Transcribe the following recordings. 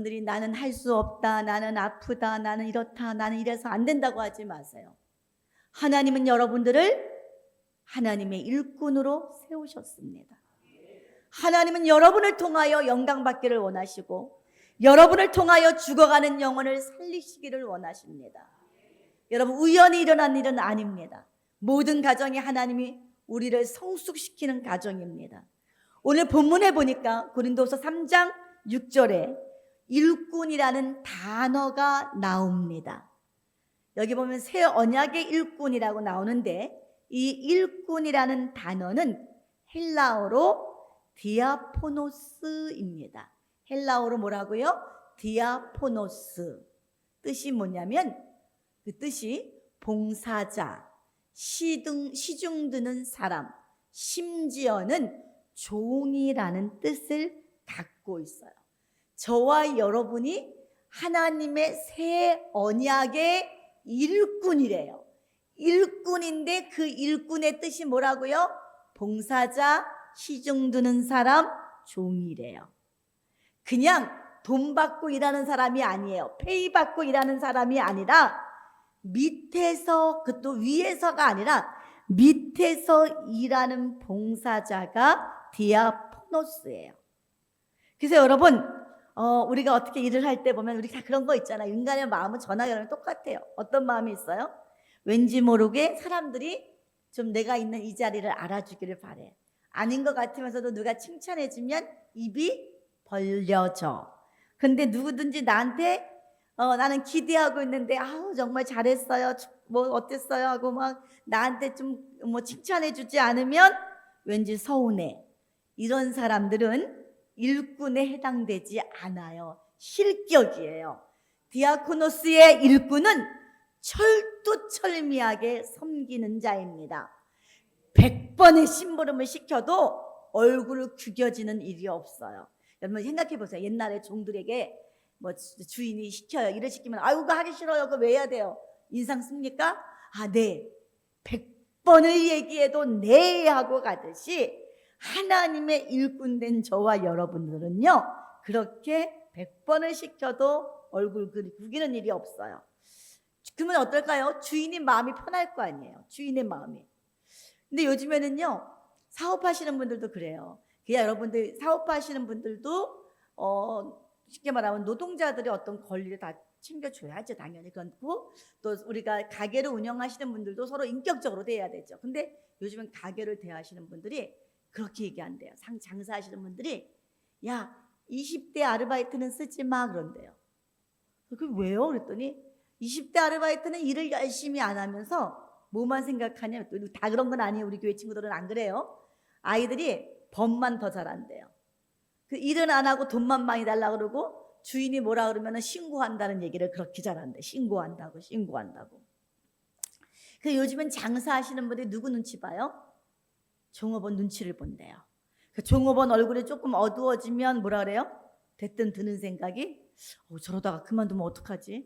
여러분들이 나는 할 수 없다, 나는 아프다, 나는 이렇다, 나는 이래서 안 된다고 하지 마세요. 하나님은 여러분들을 하나님의 일꾼으로 세우셨습니다. 하나님은 여러분을 통하여 영광받기를 원하시고 여러분을 통하여 죽어가는 영혼을 살리시기를 원하십니다. 여러분, 우연히 일어난 일은 아닙니다. 모든 가정이 하나님이 우리를 성숙시키는 가정입니다. 오늘 본문에 보니까 고린도서 3장 6절에 일꾼이라는 단어가 나옵니다. 여기 보면 새 언약의 일꾼이라고 나오는데 이 일꾼이라는 단어는 헬라어로 디아포노스입니다. 헬라어로 뭐라고요? 디아포노스. 뜻이 뭐냐면 그 뜻이 봉사자, 시중 드는 사람, 심지어는 종이라는 뜻을 갖고 있어요. 저와 여러분이 하나님의 새 언약의 일꾼이래요. 일꾼인데 그 일꾼의 뜻이 뭐라고요? 봉사자, 시중 드는 사람, 종이래요. 그냥 돈 받고 일하는 사람이 아니에요. 페이 받고 일하는 사람이 아니라 밑에서, 그것도 위에서가 아니라 밑에서 일하는 봉사자가 디아포노스예요. 그래서 여러분, 우리가 어떻게 일을 할 때 보면 우리 다 그런 거 있잖아요. 인간의 마음은 저나 여러분 똑같아요. 어떤 마음이 있어요? 왠지 모르게 사람들이 좀 내가 있는 이 자리를 알아주기를 바래. 아닌 것 같으면서도 누가 칭찬해주면 입이 벌려져. 근데 누구든지 나한테 나는 기대하고 있는데 아우 정말 잘했어요, 뭐 어땠어요 하고 막 나한테 좀 뭐 칭찬해주지 않으면 왠지 서운해. 이런 사람들은 일꾼에 해당되지 않아요. 실격이에요. 디아코노스의 일꾼은 철두철미하게 섬기는 자입니다. 100번의 심부름을 시켜도 얼굴을 구겨지는 일이 없어요. 여러분 생각해 보세요. 옛날에 종들에게 뭐 주인이 시켜요. 일을 시키면 아유 그거 하기 싫어요. 그거 왜 해야 돼요? 인상 씁니까? 아, 네. 100번을 얘기해도 네 하고 가듯이 하나님의 일꾼 된 저와 여러분들은요 그렇게 100번을 시켜도 얼굴 구기는 일이 없어요. 그러면 어떨까요? 주인의 마음이 편할 거 아니에요. 주인의 마음이. 근데 요즘에는요 사업하시는 분들도 그래요. 그냥 여러분들 사업하시는 분들도 쉽게 말하면 노동자들의 어떤 권리를 다 챙겨줘야죠. 당연히. 그렇고 또 우리가 가게를 운영하시는 분들도 서로 인격적으로 대해야 되죠. 근데 요즘은 가게를 대하시는 분들이 그렇게 얘기한대요. 장사하시는 분들이 야 20대 아르바이트는 쓰지 마 그런대요. 그게 왜요? 그랬더니 20대 아르바이트는 일을 열심히 안 하면서 뭐만 생각하냐. 다 그런 건 아니에요. 우리 교회 친구들은 안 그래요. 아이들이 법만 더 잘한대요. 그 일은 안 하고 돈만 많이 달라고 그러고 주인이 뭐라 그러면 신고한다는 얘기를 그렇게 잘한대. 신고한다고. 그 요즘은 장사하시는 분들이 누구 눈치 봐요? 종업원 눈치를 본대요. 그 종업원 얼굴이 조금 어두워지면 뭐라 그래요? 대뜸 드는 생각이 저러다가 그만두면 어떡하지?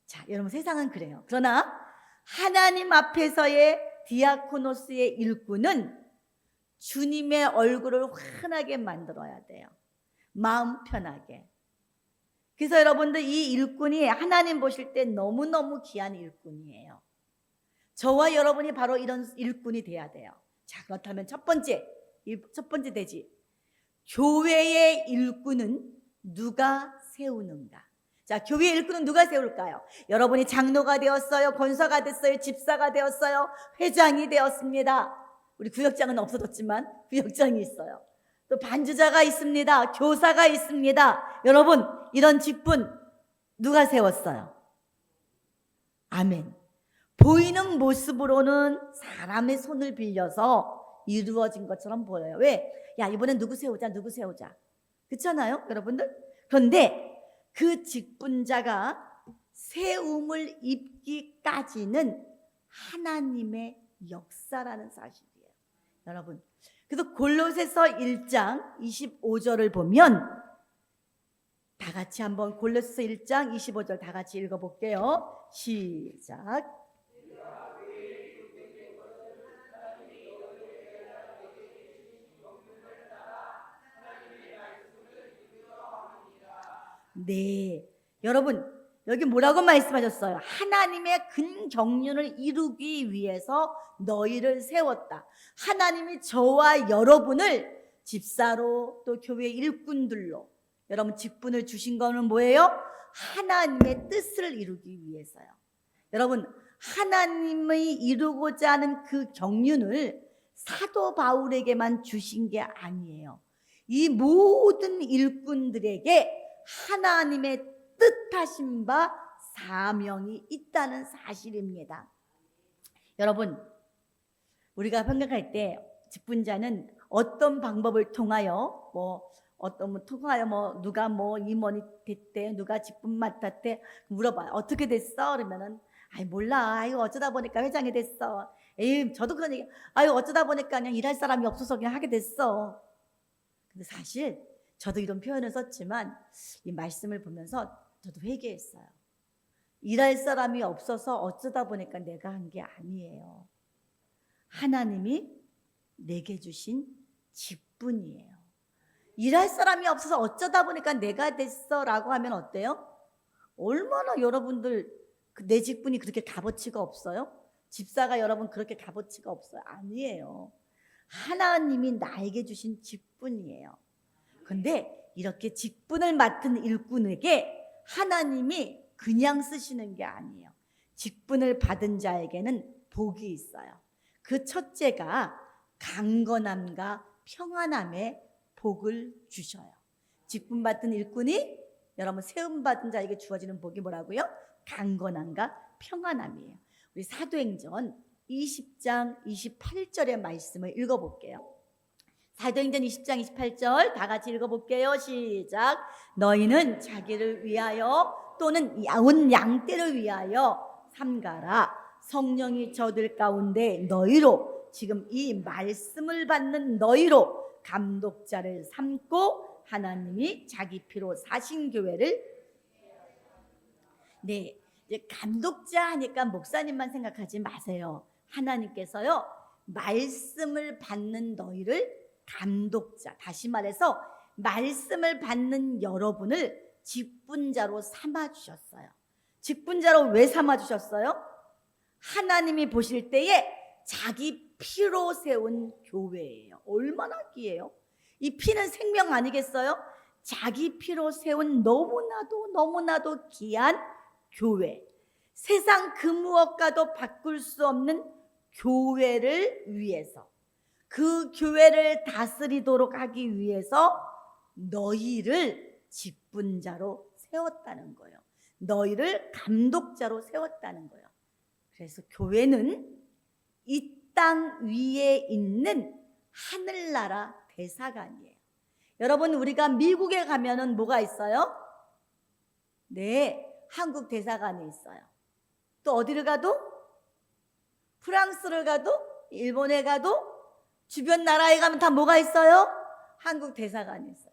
자, 여러분 세상은 그래요. 그러나 하나님 앞에서의 디아코노스의 일꾼은 주님의 얼굴을 환하게 만들어야 돼요. 마음 편하게. 그래서 여러분들 이 일꾼이 하나님 보실 때 너무너무 귀한 일꾼이에요. 저와 여러분이 바로 이런 일꾼이 돼야 돼요. 자, 그렇다면 첫 번째 되지. 교회의 일꾼은 누가 세우는가? 자, 교회의 일꾼은 누가 세울까요? 여러분이 장로가 되었어요, 권사가 됐어요, 집사가 되었어요, 회장이 되었습니다. 우리 구역장은 없어졌지만 구역장이 있어요. 또 반주자가 있습니다. 교사가 있습니다. 여러분 이런 직분 누가 세웠어요? 아멘. 보이는 모습으로는 사람의 손을 빌려서 이루어진 것처럼 보여요. 왜? 야 이번엔 누구 세우자 그렇잖아요 여러분들? 그런데 그 직분자가 세움을 입기까지는 하나님의 역사라는 사실이에요. 여러분 그래서 골로새서 1장 25절을 보면 다 같이 한번 골로새서 1장 25절 다 같이 읽어볼게요. 시작. 네, 여러분 여기 뭐라고 말씀하셨어요? 하나님의 근경륜을 이루기 위해서 너희를 세웠다. 하나님이 저와 여러분을 집사로 또 교회 일꾼들로 여러분 직분을 주신 거는 뭐예요? 하나님의 뜻을 이루기 위해서요. 여러분 하나님이 이루고자 하는 그 경륜을 사도 바울에게만 주신 게 아니에요. 이 모든 일꾼들에게 하나님의 뜻하신 바 사명이 있다는 사실입니다. 여러분 우리가 생각할 때 직분자는 어떤 방법을 통하여 누가 임원이 됐대, 누가 직분 맡았대 물어봐요. 어떻게 됐어? 그러면은 아이 몰라. 아유 어쩌다 보니까 회장이 됐어. 에이 저도 그런 얘기. 아유 어쩌다 보니까 그냥 일할 사람이 없어서 그냥 하게 됐어. 근데 사실 저도 이런 표현을 썼지만 이 말씀을 보면서 저도 회개했어요. 일할 사람이 없어서 어쩌다 보니까 내가 한 게 아니에요. 하나님이 내게 주신 직분이에요. 일할 사람이 없어서 어쩌다 보니까 내가 됐어 라고 하면 어때요? 얼마나 여러분들 내 직분이 그렇게 값어치가 없어요? 집사가 여러분 그렇게 값어치가 없어요? 아니에요. 하나님이 나에게 주신 직분이에요. 근데 이렇게 직분을 맡은 일꾼에게 하나님이 그냥 쓰시는 게 아니에요. 직분을 받은 자에게는 복이 있어요. 그 첫째가 강건함과 평안함의 복을 주셔요. 직분 받은 일꾼이 여러분 세움 받은 자에게 주어지는 복이 뭐라고요? 강건함과 평안함이에요. 우리 사도행전 20장 28절의 말씀을 읽어볼게요. 사도행전 20장 28절 다 같이 읽어볼게요. 시작. 너희는 자기를 위하여 또는 온 양떼를 위하여 삼가라. 성령이 저들 가운데 너희로 지금 이 말씀을 받는 너희로 감독자를 삼고 하나님이 자기 피로 사신 교회를 네, 이제 감독자 하니까 목사님만 생각하지 마세요. 하나님께서요 말씀을 받는 너희를 감독자, 다시 말해서 말씀을 받는 여러분을 직분자로 삼아주셨어요. 직분자로 왜 삼아주셨어요? 하나님이 보실 때에 자기 피로 세운 교회예요. 얼마나 귀해요? 이 피는 생명 아니겠어요? 자기 피로 세운 너무나도 귀한 교회, 세상 그 무엇과도 바꿀 수 없는 교회를 위해서, 그 교회를 다스리도록 하기 위해서 너희를 직분자로 세웠다는 거예요. 너희를 감독자로 세웠다는 거예요. 그래서 교회는 이 땅 위에 있는 하늘나라 대사관이에요. 여러분 우리가 미국에 가면은 뭐가 있어요? 네, 한국 대사관이 있어요. 또 어디를 가도 프랑스를 가도 일본에 가도 주변 나라에 가면 다 뭐가 있어요? 한국 대사관이 있어요.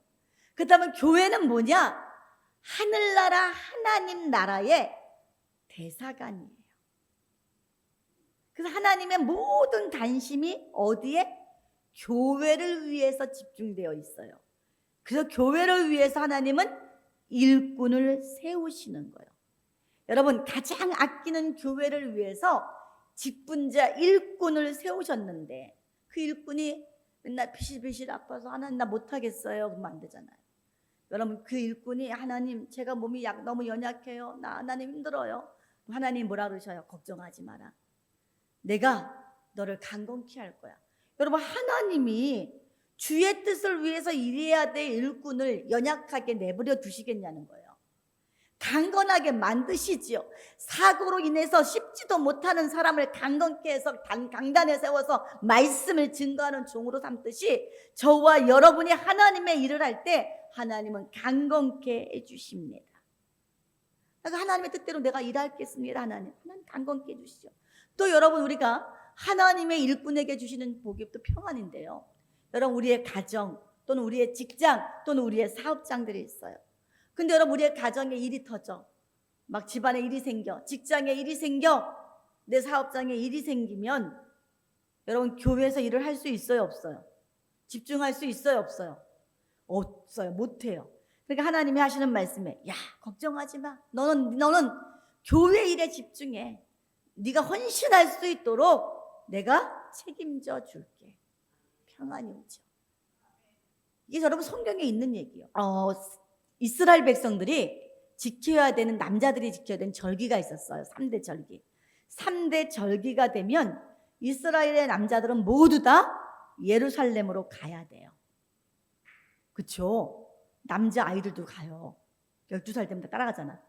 그렇다면 교회는 뭐냐? 하늘나라 하나님 나라의 대사관이에요. 그래서 하나님의 모든 관심이 어디에? 교회를 위해서 집중되어 있어요. 그래서 교회를 위해서 하나님은 일꾼을 세우시는 거예요. 여러분 가장 아끼는 교회를 위해서 직분자 일꾼을 세우셨는데 그 일꾼이 맨날 피실피실 아파서 하나님 나 못하겠어요 그러면 안 되잖아요. 여러분 그 일꾼이 하나님 제가 몸이 너무 연약해요. 나 하나님 힘들어요. 하나님 뭐라 그러셔요? 걱정하지 마라. 내가 너를 강건케 할 거야. 여러분 하나님이 주의 뜻을 위해서 일해야 될 일꾼을 연약하게 내버려 두시겠냐는 거예요. 강건하게 만드시지요. 사고로 인해서 씹지도 못하는 사람을 강건케 해서 강단에 세워서 말씀을 증거하는 종으로 삼듯이 저와 여러분이 하나님의 일을 할 때 하나님은 강건케 해주십니다. 그러니까 하나님의 뜻대로 내가 일하겠습니다. 하나님 강건케 해주시죠. 또 여러분 우리가 하나님의 일꾼에게 주시는 복이 또 평안인데요. 여러분 우리의 가정 또는 우리의 직장 또는 우리의 사업장들이 있어요. 근데 여러분 우리의 가정에 일이 터져. 막 집안에 일이 생겨. 직장에 일이 생겨. 내 사업장에 일이 생기면 여러분 교회에서 일을 할 수 있어요? 없어요? 집중할 수 있어요? 없어요? 없어요. 못해요. 그러니까 하나님이 하시는 말씀에 야 걱정하지 마. 너는 교회 일에 집중해. 네가 헌신할 수 있도록 내가 책임져 줄게. 평안이 오죠. 이게 여러분 성경에 있는 얘기예요. 이스라엘 백성들이 지켜야 되는, 남자들이 지켜야 되는 절기가 있었어요. 3대 절기. 3대 절기가 되면 이스라엘의 남자들은 모두 다 예루살렘으로 가야 돼요. 그렇죠? 남자 아이들도 가요. 12살 때면 다 따라가잖아.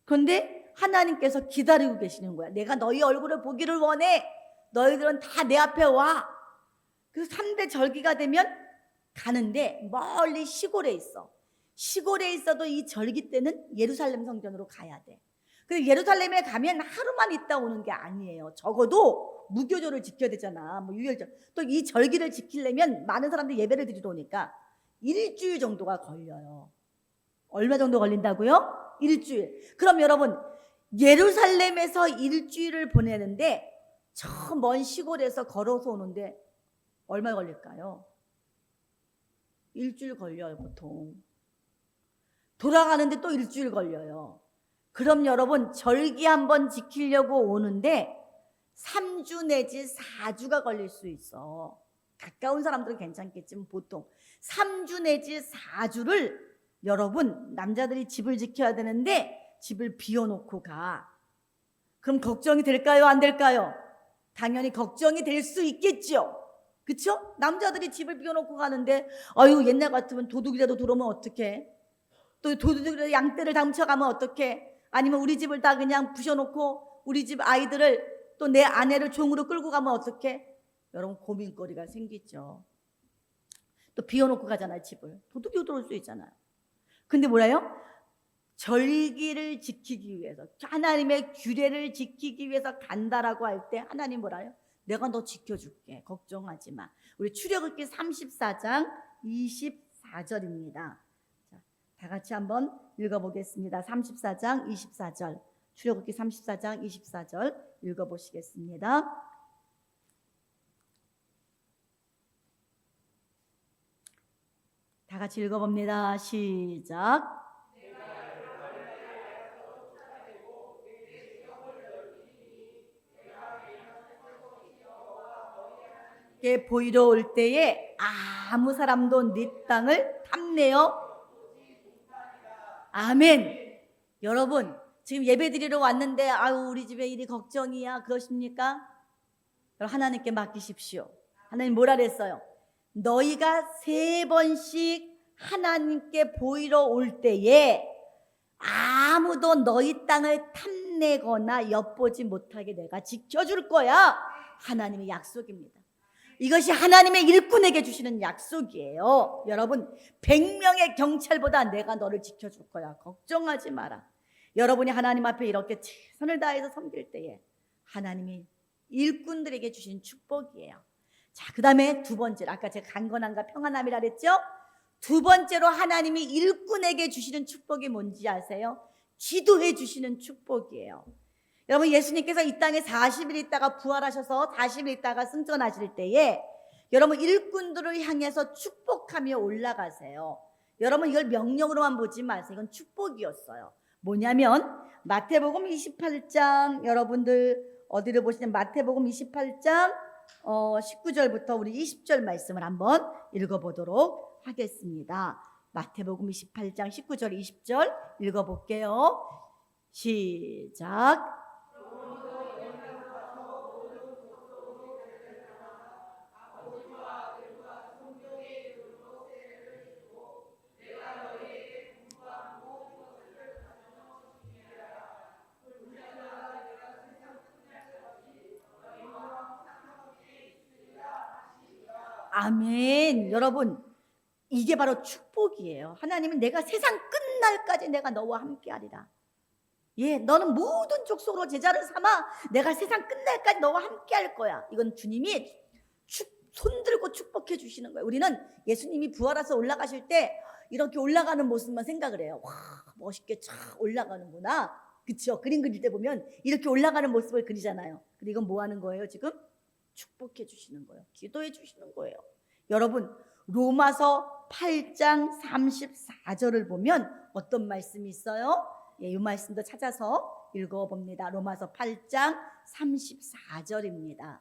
그런데 하나님께서 기다리고 계시는 거야. 내가 너희 얼굴을 보기를 원해. 너희들은 다 내 앞에 와. 그래서 3대 절기가 되면 가는데 멀리 시골에 있어. 시골에 있어도 이 절기 때는 예루살렘 성전으로 가야 돼. 그래서 예루살렘에 가면 하루만 있다 오는 게 아니에요. 적어도 무교절을 지켜야 되잖아. 뭐 유월절. 또 이 절기를 지키려면 많은 사람들이 예배를 드리러 오니까 일주일 정도가 걸려요. 얼마 정도 걸린다고요? 일주일. 그럼 여러분 예루살렘에서 일주일을 보내는데 저 먼 시골에서 걸어서 오는데 얼마 걸릴까요? 일주일 걸려요 보통. 돌아가는데 또 일주일 걸려요. 그럼 여러분 절기 한번 지키려고 오는데 3주 내지 4주가 걸릴 수 있어. 가까운 사람들은 괜찮겠지만 보통 3주 내지 4주를 여러분 남자들이 집을 지켜야 되는데 집을 비워놓고 가. 그럼 걱정이 될까요? 안 될까요? 당연히 걱정이 될 수 있겠죠. 그렇죠? 남자들이 집을 비워놓고 가는데 아유 옛날 같으면 도둑이라도 들어오면 어떡해? 또 도둑이라도 양떼를 다 훔쳐가면 어떡해? 아니면 우리 집을 다 그냥 부셔놓고 우리 집 아이들을 또 내 아내를 종으로 끌고 가면 어떡해? 여러분 고민거리가 생기죠. 또 비워놓고 가잖아요 집을. 도둑이 들어올 수 있잖아요. 근데 뭐래요? 절기를 지키기 위해서 하나님의 규례를 지키기 위해서 간다라고 할 때 하나님 뭐라요? 내가 너 지켜줄게. 걱정하지 마. 우리 출애굽기 34장 24절입니다. 자, 다 같이 한번 읽어보겠습니다. 34장 24절. 출애굽기 34장 24절 읽어보시겠습니다. 다 같이 읽어봅니다. 시작. 보이러 올 때에 아무 사람도 네 땅을 탐내어. 아멘. 여러분 지금 예배드리러 왔는데 아유 우리 집에 일이 걱정이야 그러십니까? 하나님께 맡기십시오. 하나님 뭐라 그랬어요? 너희가 3번씩 하나님께 보이러 올 때에 아무도 너희 땅을 탐내거나 엿보지 못하게 내가 지켜줄 거야. 하나님의 약속입니다. 이것이 하나님의 일꾼에게 주시는 약속이에요. 여러분 100명의 경찰보다 내가 너를 지켜줄 거야. 걱정하지 마라. 여러분이 하나님 앞에 이렇게 최선을 다해서 섬길 때에 하나님이 일꾼들에게 주신 축복이에요. 자, 그 다음에 두 번째로 아까 제가 강건함과 평안함이라 그랬죠? 두 번째로 하나님이 일꾼에게 주시는 축복이 뭔지 아세요? 기도해 주시는 축복이에요. 여러분 예수님께서 이 땅에 40일 있다가 부활하셔서 40일 있다가 승천하실 때에 여러분 일꾼들을 향해서 축복하며 올라가세요. 여러분 이걸 명령으로만 보지 마세요. 이건 축복이었어요. 뭐냐면 마태복음 28장 여러분들 어디를 보시냐면 마태복음 28장 19절부터 우리 20절 말씀을 한번 읽어보도록 하겠습니다. 마태복음 28장 19절 20절 읽어볼게요. 시작. 아멘. 여러분 이게 바로 축복이에요. 하나님은 내가 세상 끝날까지 내가 너와 함께하리라. 예, 너는 모든 족속으로 제자를 삼아 내가 세상 끝날까지 너와 함께할 거야. 이건 주님이 손들고 축복해 주시는 거예요. 우리는 예수님이 부활해서 올라가실 때 이렇게 올라가는 모습만 생각을 해요. 와 멋있게 쫙 올라가는구나. 그렇죠? 그림 그릴 때 보면 이렇게 올라가는 모습을 그리잖아요. 근데 이건 뭐 하는 거예요 지금? 축복해 주시는 거예요. 기도해 주시는 거예요. 여러분 로마서 8장 34절을 보면 어떤 말씀이 있어요? 예, 이 말씀도 찾아서 읽어봅니다. 로마서 8장 34절입니다.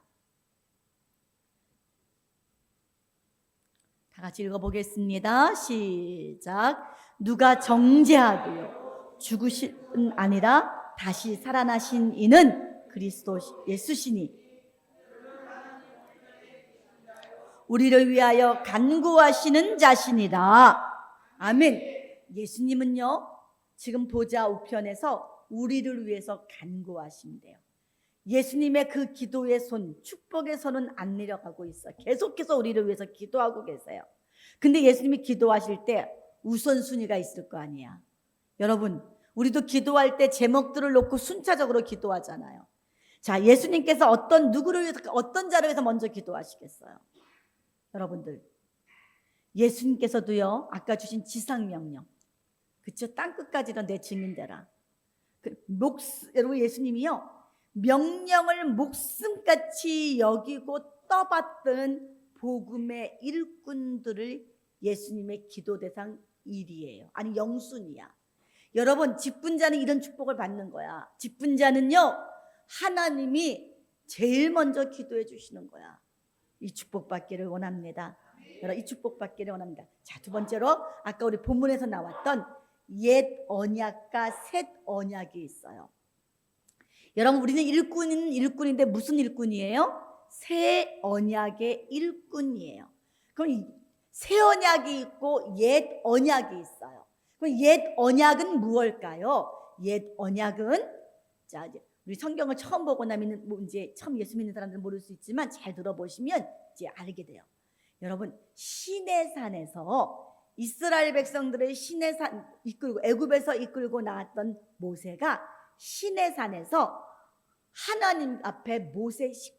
다 같이 읽어보겠습니다. 시작. 누가 정죄하고요 죽으신 아니라 다시 살아나신 이는 그리스도 예수시니 우리를 위하여 간구하시는 자신이다. 아멘. 예수님은요 지금 보좌 우편에서 우리를 위해서 간구하신대요. 예수님의 그 기도의 손, 축복의 손은 안 내려가고 있어요. 계속해서 우리를 위해서 기도하고 계세요. 근데 예수님이 기도하실 때 우선순위가 있을 거 아니야. 여러분, 우리도 기도할 때 제목들을 놓고 순차적으로 기도하잖아요. 자, 예수님께서 누구를 위해서, 어떤 자를 위해서 먼저 기도하시겠어요? 여러분들, 예수님께서도요 아까 주신 지상명령, 그쵸? 땅끝까지도 내 증인되라. 여러분, 예수님이요 명령을 목숨같이 여기고 떠받든 복음의 일꾼들을 예수님의 기도 대상 1위예요. 아니 영순이야. 여러분, 직분자는 이런 축복을 받는 거야. 직분자는요 하나님이 제일 먼저 기도해 주시는 거야. 이 축복 받기를 원합니다. 여러분, 이 축복 받기를 원합니다. 자, 두 번째로 아까 우리 본문에서 나왔던 옛 언약과 새 언약이 있어요. 여러분, 우리는 일꾼인데 무슨 일꾼이에요? 새 언약의 일꾼이에요. 그럼 새 언약이 있고 옛 언약이 있어요. 그럼 옛 언약은 무엇일까요? 옛 언약은, 자, 이제 우리 성경을 처음 보고 나면 이제 처음 예수 믿는 사람들은 모를 수 있지만 잘 들어보시면 이제 알게 돼요. 여러분, 시내산에서 이스라엘 백성들을 시내산 이끌고 애굽에서 이끌고 나왔던 모세가 시내산에서 하나님 앞에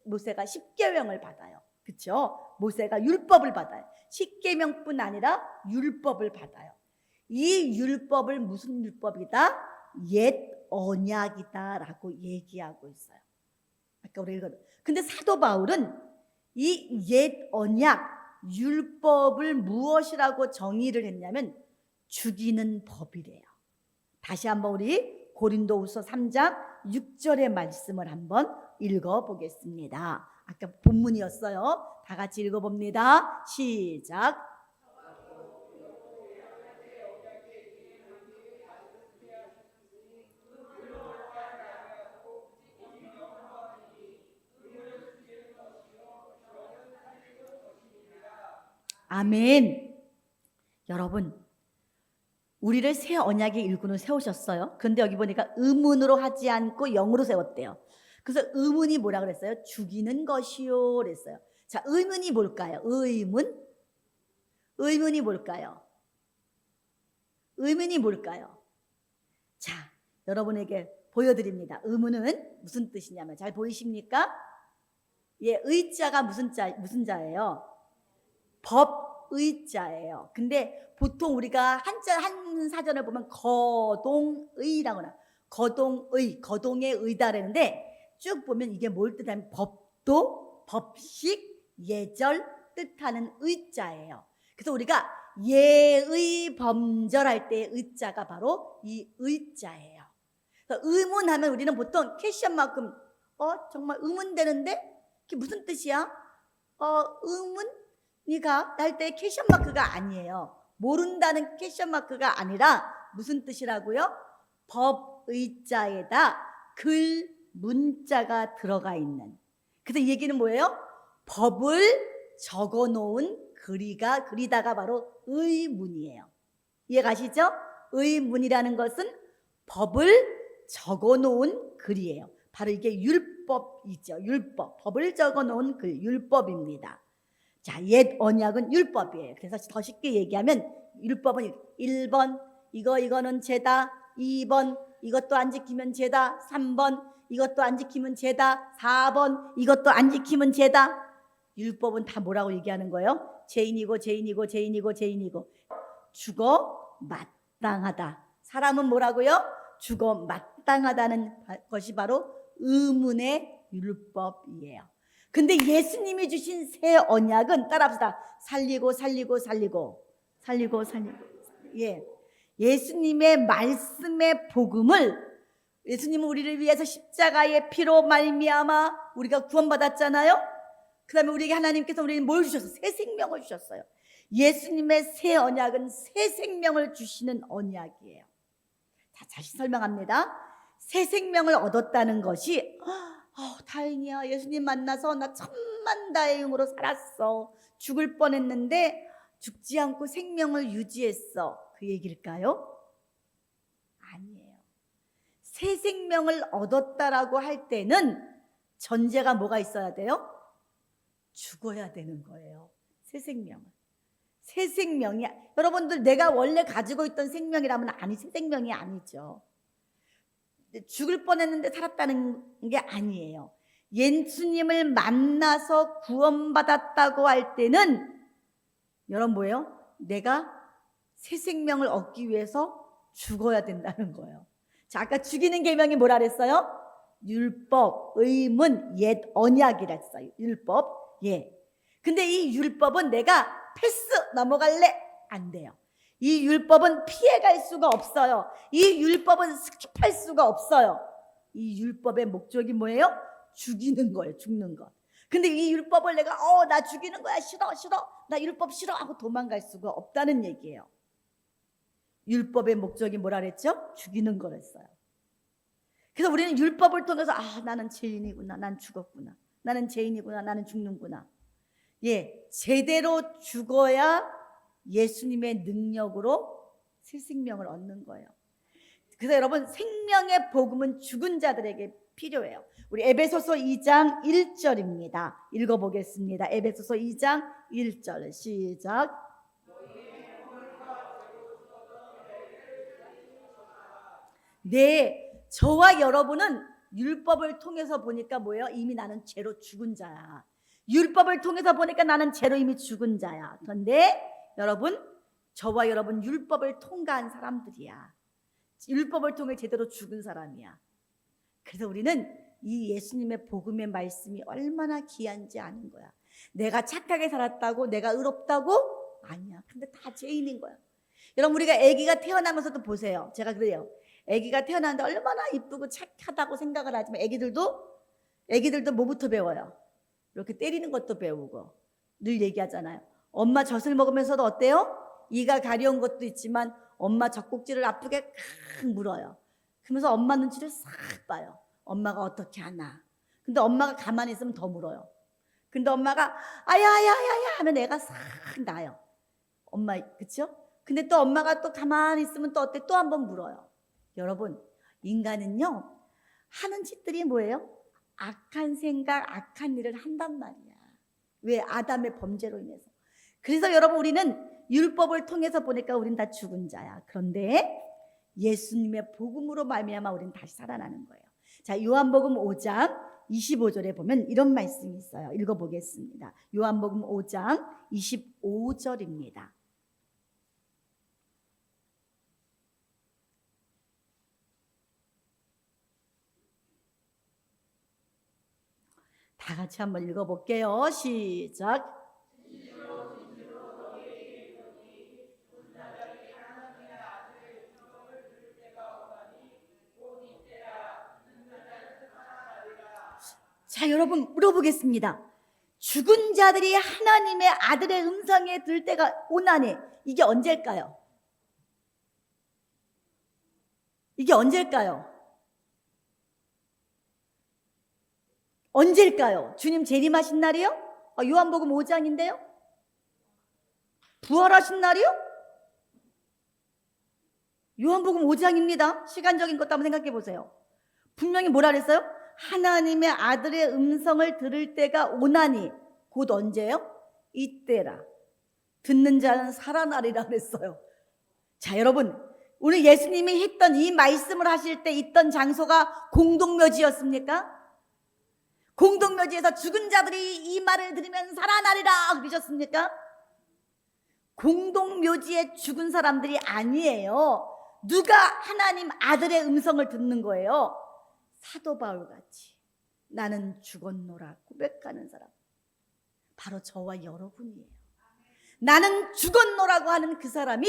모세가 십계명을 받아요. 그렇죠? 모세가 율법을 받아요. 십계명뿐 아니라 율법을 받아요. 이 율법을 무슨 율법이다? 옛 언약이다라고 얘기하고 있어요. 아까 우리 읽었죠. 근데 사도 바울은 이 옛 언약 율법을 무엇이라고 정의를 했냐면 죽이는 법이래요. 다시 한번 우리 고린도후서 3장 6절의 말씀을 한번 읽어보겠습니다. 아까 본문이었어요. 다 같이 읽어봅니다. 시작. 아멘. 여러분, 우리를 새 언약의 일꾼으로 세우셨어요. 그런데 여기 보니까 의문으로 하지 않고 영으로 세웠대요. 그래서 의문이 뭐라 그랬어요? 죽이는 것이요 그랬어요. 자, 의문이 뭘까요? 의문이 뭘까요? 의문이 뭘까요? 자, 여러분에게 보여드립니다. 의문은 무슨 뜻이냐면, 잘 보이십니까? 예, 의자가 무슨 자예요? 법의자예요. 근데 보통 우리가 한 사전을 보면 거동의라고 나. 거동의 의다라는데 쭉 보면 이게 뭘 뜻하면 법도, 법식, 예절 뜻하는 의자예요. 그래서 우리가 예의 범절할 때의 의자가 바로 이 의자예요. 그래서 의문하면 우리는 보통 퀘션만큼 정말 의문되는데 그게 무슨 뜻이야? 의문이가 할 때 퀘션 마크가 아니에요. 모른다는 퀘션 마크가 아니라 무슨 뜻이라고요? 법의자에다 글 문자가 들어가 있는. 그래서 이 얘기는 뭐예요? 법을 적어 놓은 글이다가 바로 의문이에요. 이해가시죠? 의문이라는 것은 법을 적어 놓은 글이에요. 바로 이게 율법이죠. 율법. 법을 적어 놓은 글, 율법입니다. 자, 옛 언약은 율법이에요. 그래서 더 쉽게 얘기하면 율법은 1번 이거는 죄다, 2번 이것도 안 지키면 죄다, 3번 이것도 안 지키면 죄다, 4번 이것도 안 지키면 죄다. 율법은 다 뭐라고 얘기하는 거예요? 죄인이고 죽어 마땅하다. 사람은 뭐라고요? 죽어 마땅하다는 것이 바로 의문의 율법이에요. 근데 예수님이 주신 새 언약은 따라합시다. 살리고 살리고 살리고 살리고 살리고. 예. 예수님의 말씀의 복음을, 예수님은 우리를 위해서 십자가의 피로 말미암아 우리가 구원받았잖아요. 그 다음에 우리에게 하나님께서 우리에게 뭘 주셨어요? 새 생명을 주셨어요. 예수님의 새 언약은 새 생명을 주시는 언약이에요. 자, 다시 설명합니다. 새 생명을 얻었다는 것이 다행이야, 예수님 만나서 나 천만다행으로 살았어, 죽을 뻔했는데 죽지 않고 생명을 유지했어, 그 얘기일까요? 아니에요. 새 생명을 얻었다라고 할 때는 전제가 뭐가 있어야 돼요? 죽어야 되는 거예요. 새 생명을. 새 생명이, 여러분들 내가 원래 가지고 있던 생명이라면 새 생명이 아니죠. 죽을 뻔했는데 살았다는 게 아니에요. 예수님을 만나서 구원받았다고 할 때는 여러분 뭐예요? 내가 새 생명을 얻기 위해서 죽어야 된다는 거예요. 자, 아까 죽이는 계명이 뭐라 그랬어요? 율법, 의문, 옛 언약이라 했어요. 율법. 예. 근데 이 율법은 내가 패스 넘어갈래? 안 돼요. 이 율법은 피해갈 수가 없어요. 이 율법은 스킵할 수가 없어요. 이 율법의 목적이 뭐예요? 죽이는 거예요. 죽는 것. 근데 이 율법을 내가 나 죽이는 거야, 싫어 나 율법 싫어 하고 도망갈 수가 없다는 얘기예요. 율법의 목적이 뭐라 그랬죠? 죽이는 거랬어요. 그래서 우리는 율법을 통해서 나는 죄인이구나, 난 죽었구나, 나는 죄인이구나, 나는 죽는구나. 예, 제대로 죽어야 예수님의 능력으로 새 생명을 얻는 거예요. 그래서 여러분, 생명의 복음은 죽은 자들에게 필요해요. 우리 에베소서 2장 1절입니다. 읽어보겠습니다. 에베소서 2장 1절 시작. 네, 저와 여러분은 율법을 통해서 보니까 뭐예요? 이미 나는 죄로 죽은 자야. 율법을 통해서 보니까 나는 죄로 이미 죽은 자야. 그런데 여러분, 저와 여러분 율법을 통과한 사람들이야. 율법을 통해 제대로 죽은 사람이야. 그래서 우리는 이 예수님의 복음의 말씀이 얼마나 귀한지 아는 거야. 내가 착하게 살았다고, 내가 의롭다고? 아니야. 근데 다 죄인인 거야. 여러분, 우리가 아기가 태어나면서도 보세요. 제가 그래요. 아기가 태어났는데 얼마나 이쁘고 착하다고 생각을 하지만 아기들도 뭐부터 배워요? 이렇게 때리는 것도 배우고. 늘 얘기하잖아요. 엄마 젖을 먹으면서도 어때요? 이가 가려운 것도 있지만 엄마 젖꼭지를 아프게 칵 물어요. 그러면서 엄마 눈치를 싹 봐요. 엄마가 어떻게 하나. 근데 엄마가 가만히 있으면 더 물어요. 근데 엄마가 아야야야야 하면 애가 싹 나요. 엄마, 그쵸? 근데 또 엄마가 또 가만히 있으면 또 어때? 또 한번 물어요. 여러분, 인간은요, 하는 짓들이 뭐예요? 악한 생각, 악한 일을 한단 말이야. 왜? 아담의 범죄로 인해서. 그래서 여러분, 우리는 율법을 통해서 보니까 우린 다 죽은 자야. 그런데 예수님의 복음으로 말미암아 우린 다시 살아나는 거예요. 자, 요한복음 5장 25절에 보면 이런 말씀이 있어요. 읽어보겠습니다. 요한복음 5장 25절입니다. 다 같이 한번 읽어볼게요. 시작. 자, 여러분 물어보겠습니다. 죽은 자들이 하나님의 아들의 음성에 들 때가 오나니, 이게 언제일까요? 이게 언제일까요? 언제일까요? 주님 재림하신 날이요? 요한복음 5장인데요? 부활하신 날이요? 요한복음 5장입니다. 시간적인 것도 한번 생각해 보세요. 분명히 뭐라 그랬어요? 하나님의 아들의 음성을 들을 때가 오나니, 곧 언제요? 이때라. 듣는 자는 살아나리라 그랬어요. 자, 여러분, 오늘 예수님이 했던 이 말씀을 하실 때 있던 장소가 공동묘지였습니까? 공동묘지에서 죽은 자들이 이 말을 들으면 살아나리라 그러셨습니까? 공동묘지에 죽은 사람들이 아니에요. 누가 하나님 아들의 음성을 듣는 거예요? 사도 바울같이, 나는 죽었노라 고백하는 사람, 바로 저와 여러분이에요. 나는 죽었노라고 하는 그 사람이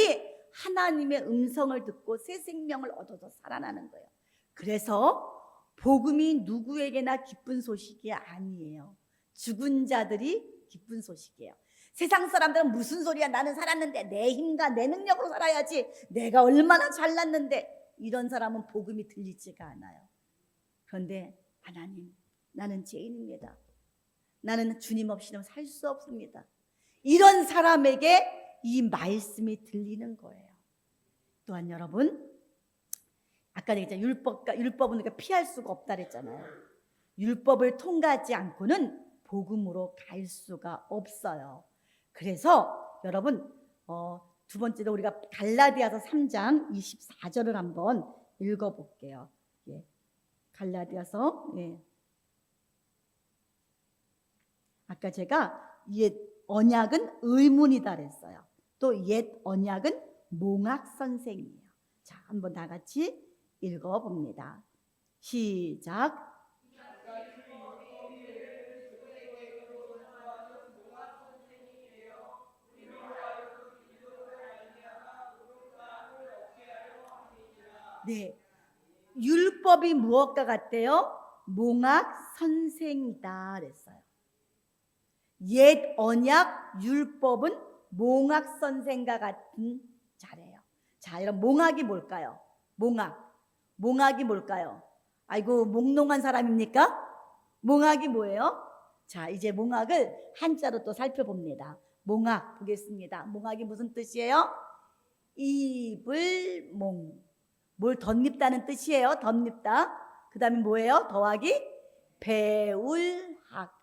하나님의 음성을 듣고 새 생명을 얻어서 살아나는 거예요. 그래서 복음이 누구에게나 기쁜 소식이 아니에요. 죽은 자들이 기쁜 소식이에요. 세상 사람들은 무슨 소리야, 나는 살았는데 내 힘과 내 능력으로 살아야지, 내가 얼마나 잘났는데, 이런 사람은 복음이 들리지가 않아요. 그런데 하나님, 나는 죄인입니다. 나는 주님 없이는 살 수 없습니다. 이런 사람에게 이 말씀이 들리는 거예요. 또한 여러분, 아까 얘기했잖아요. 율법은 우리가 피할 수가 없다 그랬잖아요. 율법을 통과하지 않고는 복음으로 갈 수가 없어요. 그래서 여러분, 두 번째로 우리가 갈라디아서 3장 24절을 한번 읽어볼게요. 예. 갈라디아서, 예. 아까 제가 옛 언약은 의문이다 그랬어요. 또 옛 언약은 몽학 선생이에요. 자, 한번 다 같이 읽어봅니다. 시작. 네, 율법이 무엇과 같대요? 몽학 선생이다 그랬어요. 옛 언약 율법은 몽학 선생과 같은 자래요. 자, 여러분, 몽학이 뭘까요? 몽학이 뭘까요? 아이고, 몽롱한 사람입니까? 몽학이 뭐예요? 자, 이제 몽학을 한자로 또 살펴봅니다. 몽학 보겠습니다. 몽학이 무슨 뜻이에요? 입을 뭘 덧입다는 뜻이에요. 덧입다. 그 다음에 뭐예요? 더하기 배울 학.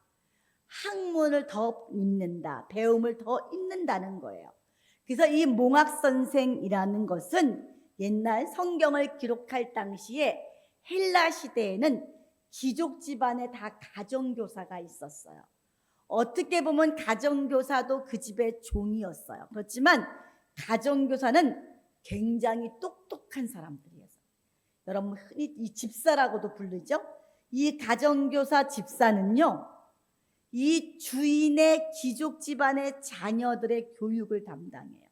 학문을 더 읽는다. 배움을 더 읽는다는 거예요. 그래서 이 몽학 선생이라는 것은 옛날 성경을 기록할 당시에 헬라 시대에는 귀족 집안에 다 가정교사가 있었어요. 어떻게 보면 가정교사도 그 집의 종이었어요. 그렇지만 가정교사는 굉장히 똑똑한 사람들이었어요. 여러분, 흔히 이 집사라고도 부르죠. 이 가정교사 집사는요, 이 주인의 귀족 집안의 자녀들의 교육을 담당해요.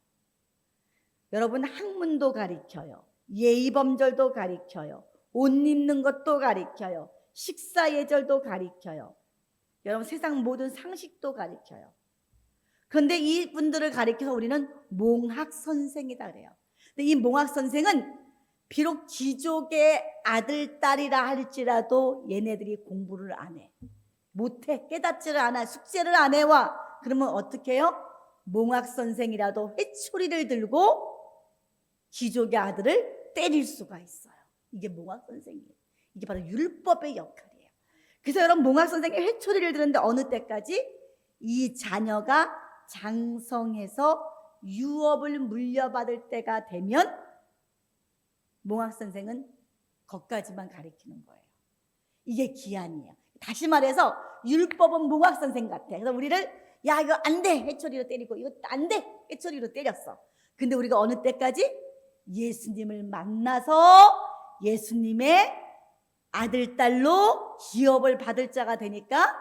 여러분, 학문도 가르쳐요. 예의범절도 가르쳐요. 옷 입는 것도 가르쳐요. 식사 예절도 가르쳐요. 여러분, 세상 모든 상식도 가르쳐요. 그런데 이분들을 가르쳐서 우리는 몽학 선생이다 그래요. 근데 이 몽학 선생은 비록 귀족의 아들, 딸이라 할지라도 얘네들이 공부를 안 해. 못해. 깨닫지를 않아. 숙제를 안 해와. 그러면 어떻게 해요? 몽학 선생이라도 회초리를 들고 귀족의 아들을 때릴 수가 있어요. 이게 몽학 선생이에요. 이게 바로 율법의 역할이에요. 그래서 여러분, 몽학 선생이 회초리를 드는데 어느 때까지? 이 자녀가 장성해서 유업을 물려받을 때가 되면 몽학 선생은 거기까지만 가르치는 거예요. 이게 기한이에요. 다시 말해서 율법은 몽학 선생 같아. 그래서 우리를 야, 이거 안 돼, 회초리로 때리고, 이거 안 돼, 회초리로 때렸어. 근데 우리가 어느 때까지? 예수님을 만나서 예수님의 아들, 딸로 기업을 받을 자가 되니까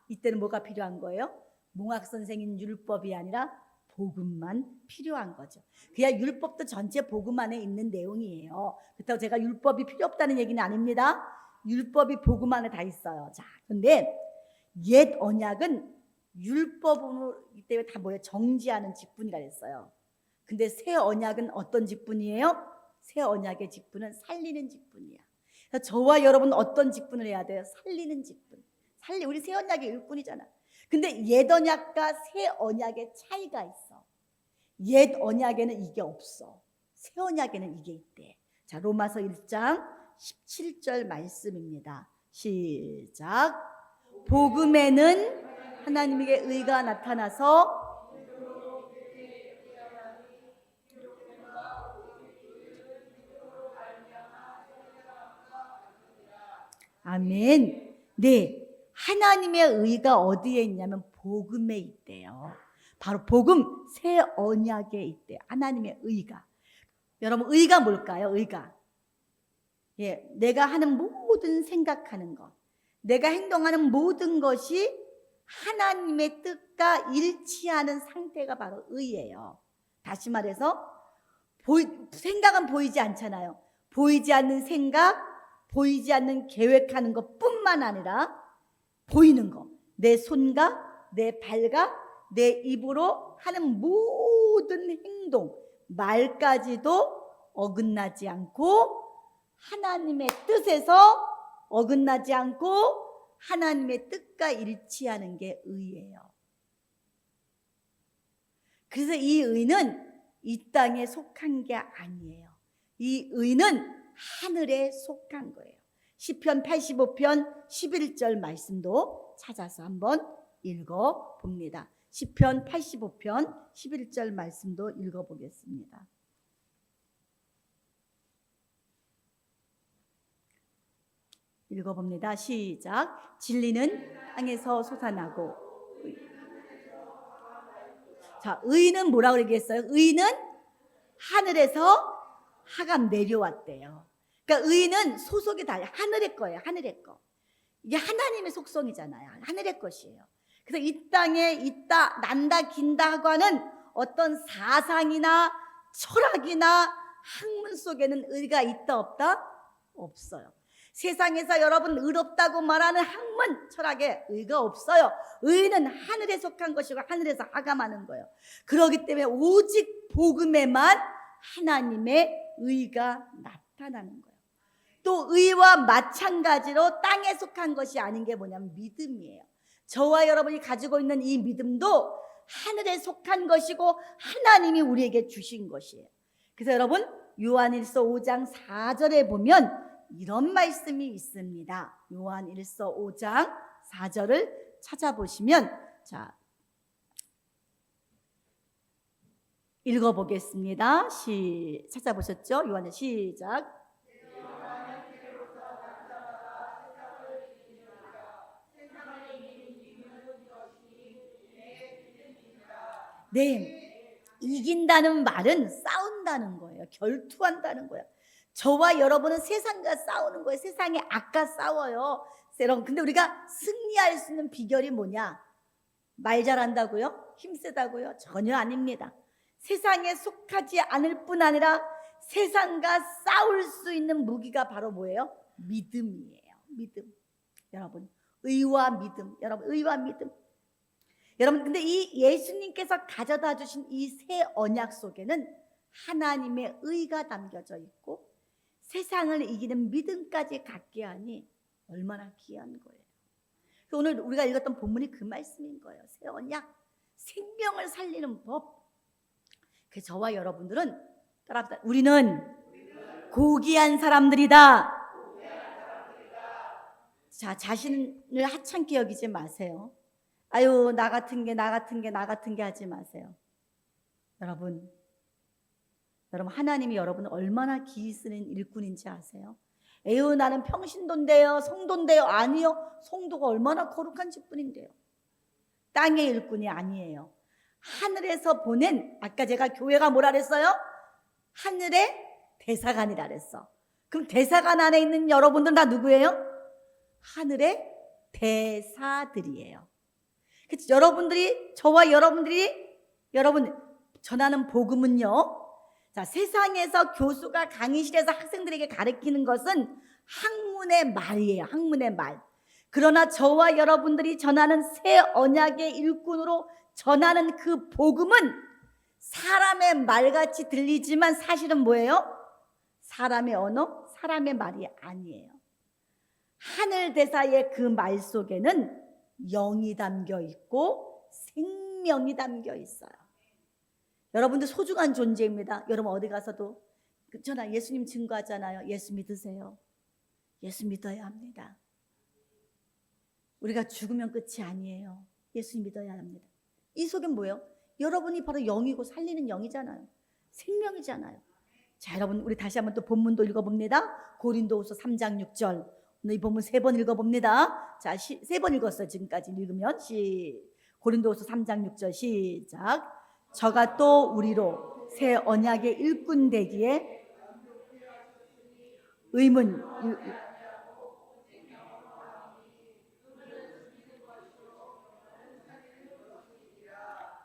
이때는 뭐가 필요한 거예요? 몽학 선생인 율법이 아니라 복음만 필요한 거죠. 그냥 율법도 전체 복음 안에 있는 내용이에요. 그렇다고 제가 율법이 필요 없다는 얘기는 아닙니다. 율법이 복음 안에 다 있어요. 자, 근데 옛 언약은 율법이기 때문에 다 뭐예요? 정지하는 직분이라 했어요. 근데 새 언약은 어떤 직분이에요? 새 언약의 직분은 살리는 직분이야. 그래서 저와 여러분은 어떤 직분을 해야 돼요? 살리는 직분. 우리 새 언약의 일꾼이잖아. 근데 옛 언약과 새 언약의 차이가 있어. 옛 언약에는 이게 없어. 새 언약에는 이게 있대. 자, 로마서 1장 17절 말씀입니다. 시작. 복음에는 하나님의 의가 나타나서 아멘. 네, 하나님의 의가 어디에 있냐면 복음에 있대요. 바로 복음 새 언약에 있대요. 하나님의 의가. 여러분, 의가 뭘까요? 의가. 예, 내가 하는 모든 생각하는 것, 내가 행동하는 모든 것이 하나님의 뜻과 일치하는 상태가 바로 의예요. 다시 말해서 생각은 보이지 않잖아요. 보이지 않는 생각, 보이지 않는 계획하는 것뿐만 아니라 보이는 것, 내 손과 내 발과 내 입으로 하는 모든 행동, 말까지도 어긋나지 않고 하나님의 뜻에서 어긋나지 않고 하나님의 뜻과 일치하는 게 의예요. 그래서 이 의는 이 땅에 속한 게 아니에요. 이 의는 하늘에 속한 거예요. 시편 85편 11절 말씀도 찾아서 한번 읽어봅니다. 시편 85편 11절 말씀도 읽어보겠습니다. 읽어봅니다. 시작. 진리는 땅에서 솟아나고. 자, 의는 뭐라고 얘기했어요? 의는 하늘에서 하감 내려왔대요. 그러니까 의는 소속이 달라. 하늘의 거예요. 하늘의 거. 이게 하나님의 속성이잖아요. 하늘의 것이에요. 그래서 이 땅에 있다, 난다, 긴다 하고 하는 어떤 사상이나 철학이나 학문 속에는 의가 있다 없다? 없어요. 세상에서 여러분 의롭다고 말하는 학문, 철학에 의가 없어요. 의는 하늘에 속한 것이고 하늘에서 하감하는 거예요. 그렇기 때문에 오직 복음에만 하나님의 의가 나타나는 거예요. 또 의와 마찬가지로 땅에 속한 것이 아닌 게 뭐냐면 믿음이에요. 저와 여러분이 가지고 있는 이 믿음도 하늘에 속한 것이고 하나님이 우리에게 주신 것이에요. 그래서 여러분 요한일서 5장 4절에 보면 이런 말씀이 있습니다. 요한일서 5장 4절을 찾아보시면, 자, 읽어보겠습니다. 찾아보셨죠? 요한일 시작. 네, 이긴다는 말은 싸운다는 거예요. 결투한다는 거예요. 저와 여러분은 세상과 싸우는 거예요. 세상에 악과 싸워요. 근데 우리가 승리할 수 있는 비결이 뭐냐? 말 잘한다고요? 힘세다고요? 전혀 아닙니다. 세상에 속하지 않을 뿐 아니라 세상과 싸울 수 있는 무기가 바로 뭐예요? 믿음이에요. 믿음. 여러분, 의와 믿음. 여러분, 의와 믿음. 여러분, 근데 이 예수님께서 가져다 주신 이 새 언약 속에는 하나님의 의가 담겨져 있고 세상을 이기는 믿음까지 갖게 하니 얼마나 귀한 거예요. 오늘 우리가 읽었던 본문이 그 말씀인 거예요. 새 언약, 생명을 살리는 법. 그래서 저와 여러분들은 따라합시다. 우리는 고귀한 사람들이다. 자, 자신을 하찮게 여기지 마세요. 아유, 나 같은 게 하지 마세요. 여러분 하나님이 여러분을 얼마나 기이 쓰는 일꾼인지 아세요? 에휴, 나는 평신도인데요, 성도인데요. 아니요, 성도가 얼마나 거룩한 직분인데요. 땅의 일꾼이 아니에요. 하늘에서 보낸, 아까 제가 교회가 뭐라 그랬어요? 하늘의 대사관이라 그랬어. 그럼 대사관 안에 있는 여러분들은 다 누구예요? 하늘의 대사들이에요. 그래서 여러분들이, 저와 여러분들이 여러분 전하는 복음은요, 자, 세상에서 교수가 강의실에서 학생들에게 가르치는 것은 학문의 말이에요. 학문의 말. 그러나 저와 여러분들이 전하는 새 언약의 일꾼으로 전하는 그 복음은 사람의 말같이 들리지만 사실은 뭐예요? 사람의 언어, 사람의 말이 아니에요. 하늘 대사의 그 말 속에는 영이 담겨 있고 생명이 담겨 있어요. 여러분들 소중한 존재입니다. 여러분 어디 가서도 전하 예수님 증거하잖아요. 예수 믿으세요. 예수 믿어야 합니다. 우리가 죽으면 끝이 아니에요. 예수 믿어야 합니다. 이 속엔 뭐예요? 여러분이 바로 영이고 살리는 영이잖아요. 생명이잖아요. 자, 여러분 우리 다시 한번 또 본문도 읽어봅니다. 고린도후서 3장 6절. 오늘 이 본문 3번 읽어봅니다. 자, 3번 읽었어요. 지금까지 읽으면 고린도후서 3장 6절 시작. 저가 또 우리로 새 언약의 일꾼 되기에 의문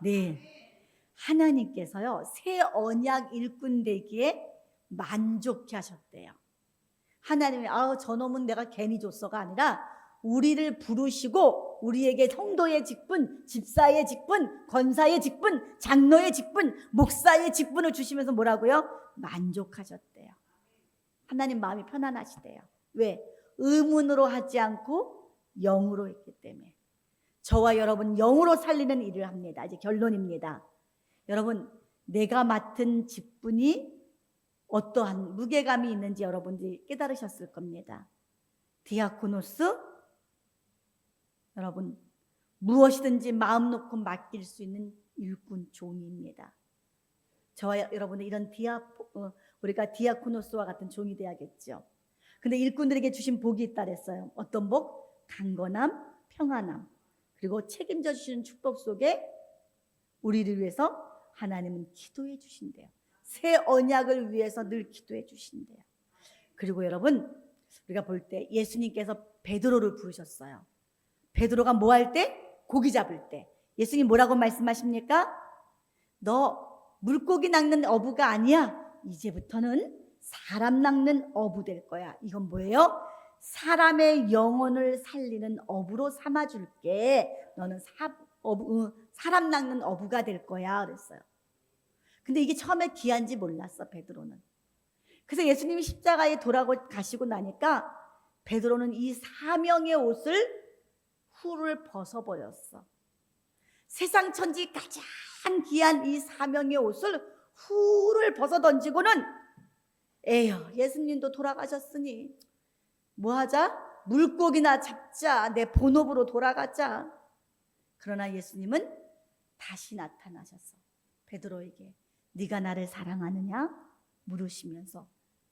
네. 하나님께서요, 새 언약 일꾼 되기에 만족해 하셨대요. 하나님이 저놈은 내가 괜히 줬어가 아니라 우리를 부르시고 우리에게 성도의 직분, 집사의 직분, 권사의 직분, 장로의 직분, 목사의 직분을 주시면서 뭐라고요? 만족하셨대요. 하나님 마음이 편안하시대요. 왜? 의문으로 하지 않고 영으로 했기 때문에. 저와 여러분 영으로 살리는 일을 합니다. 이제 결론입니다. 여러분, 내가 맡은 직분이 어떠한 무게감이 있는지 여러분들이 깨달으셨을 겁니다. 디아코노스, 여러분 무엇이든지 마음 놓고 맡길 수 있는 일꾼 종입니다. 저와 여러분은 이런 우리가 디아코노스와 같은 종이 돼야겠죠. 근데 일꾼들에게 주신 복이 있다 그랬어요. 어떤 복? 강건함, 평안함, 그리고 책임져 주시는 축복 속에 우리를 위해서 하나님은 기도해 주신대요. 새 언약을 위해서 늘 기도해 주신대요. 그리고 여러분, 우리가 볼 때 예수님께서 베드로를 부르셨어요. 베드로가 뭐 할 때? 고기 잡을 때. 예수님 뭐라고 말씀하십니까? 너 물고기 낚는 어부가 아니야. 이제부터는 사람 낚는 어부 될 거야. 이건 뭐예요? 사람의 영혼을 살리는 어부로 삼아줄게. 너는 사람 낚는 어부가 될 거야 그랬어요. 근데 이게 처음에 귀한지 몰랐어, 베드로는. 그래서 예수님이 십자가에 돌아가시고 나니까 베드로는 이 사명의 옷을 후를 벗어버렸어. 세상 천지 가장 귀한 이 사명의 옷을 후를 벗어 던지고는 에휴, 예수님도 돌아가셨으니 뭐하자? 물고기나 잡자. 내 본업으로 돌아가자. 그러나 예수님은 다시 나타나셔서 베드로에게 네가 나를 사랑하느냐? 물으시면서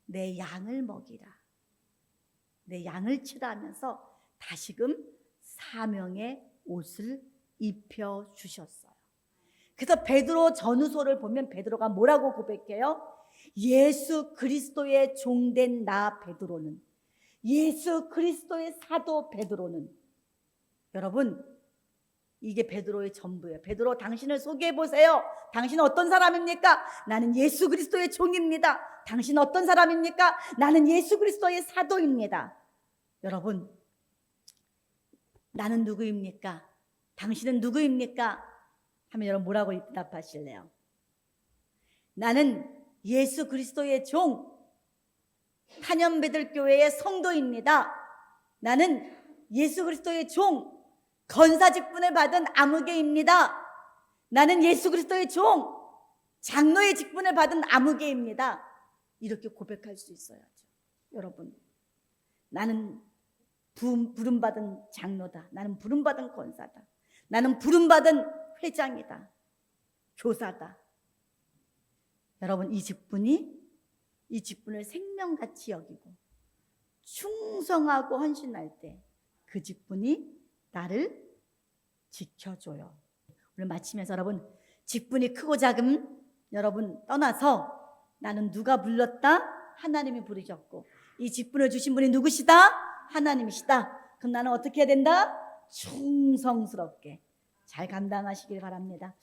내 양을 먹이라. 내 양을 치라 하면서 다시금 사명의 옷을 입혀주셨어요. 그래서 베드로 전후서를 보면 베드로가 뭐라고 고백해요? 예수 그리스도의 종된 나 베드로는, 예수 그리스도의 사도 베드로는. 여러분, 이게 베드로의 전부예요. 베드로, 당신을 소개해 보세요. 당신은 어떤 사람입니까? 나는 예수 그리스도의 종입니다. 당신은 어떤 사람입니까? 나는 예수 그리스도의 사도입니다. 여러분, 나는 누구입니까? 당신은 누구입니까? 하면 여러분 뭐라고 대답하실래요? 나는 예수 그리스도의 종, 한현배들교회의 성도입니다. 나는 예수 그리스도의 종, 권사 직분을 받은 아무개입니다. 나는 예수 그리스도의 종, 장로의 직분을 받은 아무개입니다. 이렇게 고백할 수 있어야죠. 여러분, 나는 부름받은 장로다. 나는 부름받은 권사다. 나는 부름받은 회장이다. 교사다. 여러분, 이 직분을 생명같이 여기고 충성하고 헌신할 때 그 직분이 나를 지켜줘요. 오늘 마치면서 여러분, 직분이 크고 작음 여러분 떠나서 나는 누가 불렀다? 하나님이 부르셨고 이 직분을 주신 분이 누구시다? 하나님이시다. 그럼 나는 어떻게 해야 된다? 충성스럽게 잘 감당하시길 바랍니다.